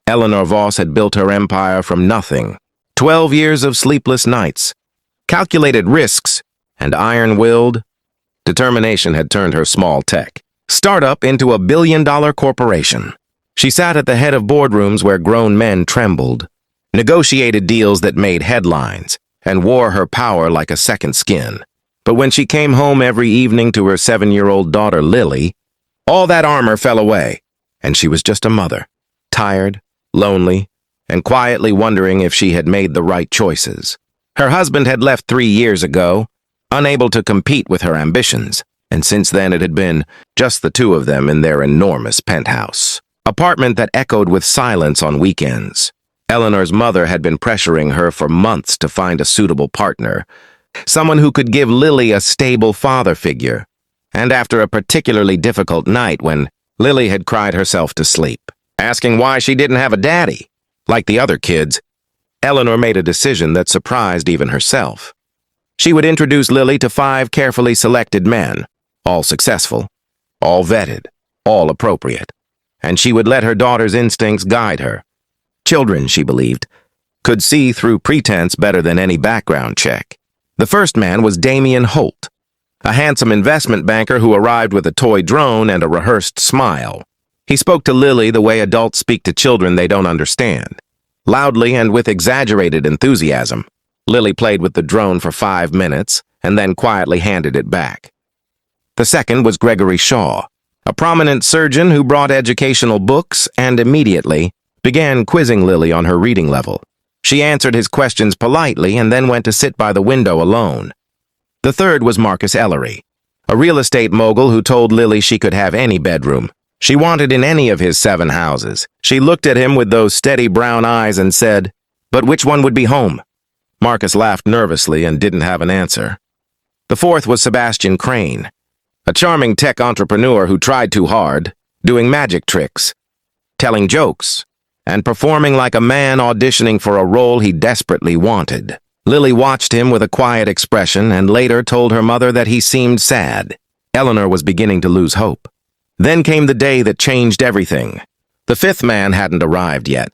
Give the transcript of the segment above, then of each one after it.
Eleanor Voss had built her empire from nothing. 12 years of sleepless nights, calculated risks, and iron-willed determination had turned her small tech startup into a billion-dollar corporation. She sat at the head of boardrooms where grown men trembled, negotiated deals that made headlines, and wore her power like a second skin. But when she came home every evening to her 7-year-old daughter, Lily, all that armor fell away, and she was just a mother, tired, lonely, and quietly wondering if she had made the right choices. Her husband had left 3 years ago, unable to compete with her ambitions, and since then it had been just the two of them in their enormous penthouse apartment that echoed with silence on weekends. Eleanor's mother had been pressuring her for months to find a suitable partner, someone who could give Lily a stable father figure, and after a particularly difficult night when Lily had cried herself to sleep, asking why she didn't have a daddy, like the other kids, Eleanor made a decision that surprised even herself. She would introduce Lily to 5 carefully selected men, all successful, all vetted, all appropriate, and she would let her daughter's instincts guide her. Children, she believed, could see through pretense better than any background check. The first man was Damien Holt, a handsome investment banker who arrived with a toy drone and a rehearsed smile. He spoke to Lily the way adults speak to children they don't understand, loudly and with exaggerated enthusiasm. Lily played with the drone for 5 minutes and then quietly handed it back. The second was Gregory Shaw, a prominent surgeon who brought educational books and immediately began quizzing Lily on her reading level. She answered his questions politely and then went to sit by the window alone. The third was Marcus Ellery, a real estate mogul who told Lily she could have any bedroom she wanted in any of his 7 houses. She looked at him with those steady brown eyes and said, "But which one would be home?" Marcus laughed nervously and didn't have an answer. The fourth was Sebastian Crane, a charming tech entrepreneur who tried too hard, doing magic tricks, telling jokes, and performing like a man auditioning for a role he desperately wanted. Lily watched him with a quiet expression and later told her mother that he seemed sad. Eleanor was beginning to lose hope. Then came the day that changed everything. The 5th man hadn't arrived yet,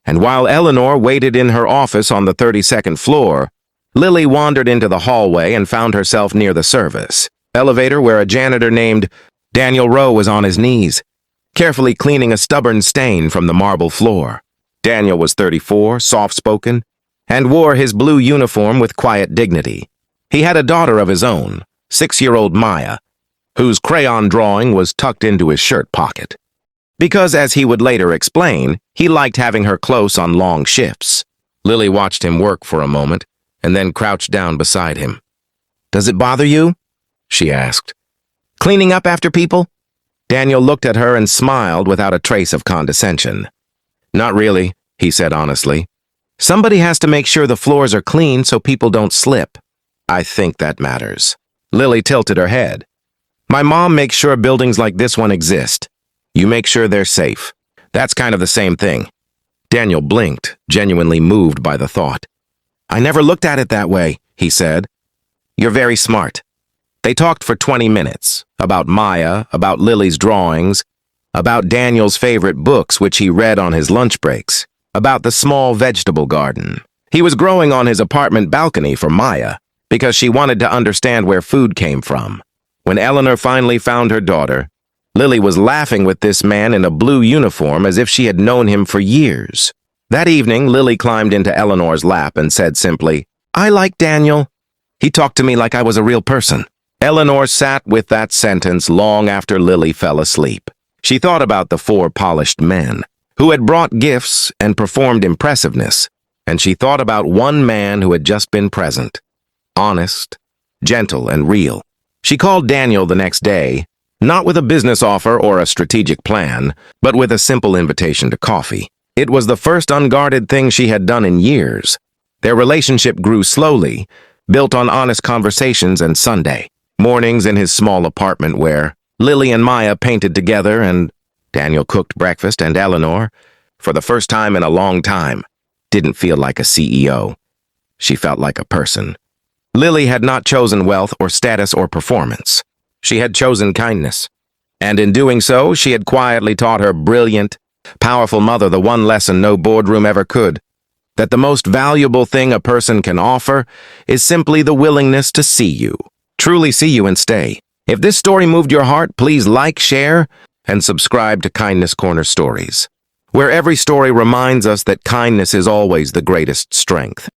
and while Eleanor waited in her office on the 32nd floor, Lily wandered into the hallway and found herself near the service elevator where a janitor named Daniel Rowe was on his knees, carefully cleaning a stubborn stain from the marble floor. Daniel was 34, soft-spoken, and wore his blue uniform with quiet dignity. He had a daughter of his own, 6-year-old Maya, whose crayon drawing was tucked into his shirt pocket. Because, as he would later explain, he liked having her close on long shifts. Lily watched him work for a moment, and then crouched down beside him. "Does it bother you?" she asked. "Cleaning up after people?" Daniel looked at her and smiled without a trace of condescension. "Not really," he said honestly. "Somebody has to make sure the floors are clean so people don't slip. I think that matters." Lily tilted her head. "My mom makes sure buildings like this one exist. You make sure they're safe. That's kind of the same thing." Daniel blinked, genuinely moved by the thought. "I never looked at it that way," he said. "You're very smart." They talked for 20 minutes, about Maya, about Lily's drawings, about Daniel's favorite books which he read on his lunch breaks, about the small vegetable garden he was growing on his apartment balcony for Maya, because she wanted to understand where food came from. When Eleanor finally found her daughter, Lily was laughing with this man in a blue uniform as if she had known him for years. That evening, Lily climbed into Eleanor's lap and said simply, "I like Daniel. He talked to me like I was a real person." Eleanor sat with that sentence long after Lily fell asleep. She thought about the 4 polished men who had brought gifts and performed impressiveness, and she thought about one man who had just been present, honest, gentle, and real. She called Daniel the next day, not with a business offer or a strategic plan, but with a simple invitation to coffee. It was the first unguarded thing she had done in years. Their relationship grew slowly, built on honest conversations and Sunday mornings in his small apartment where Lily and Maya painted together and Daniel cooked breakfast, and Eleanor, for the first time in a long time, didn't feel like a CEO. She felt like a person. Lily had not chosen wealth or status or performance. She had chosen kindness. And in doing so, she had quietly taught her brilliant, Powerful mother, the one lesson no boardroom ever could. That the most valuable thing a person can offer is simply the willingness to see you. Truly see you and stay. If this story moved your heart, please like, share, and subscribe to Kindness Corner Stories, where every story reminds us that kindness is always the greatest strength.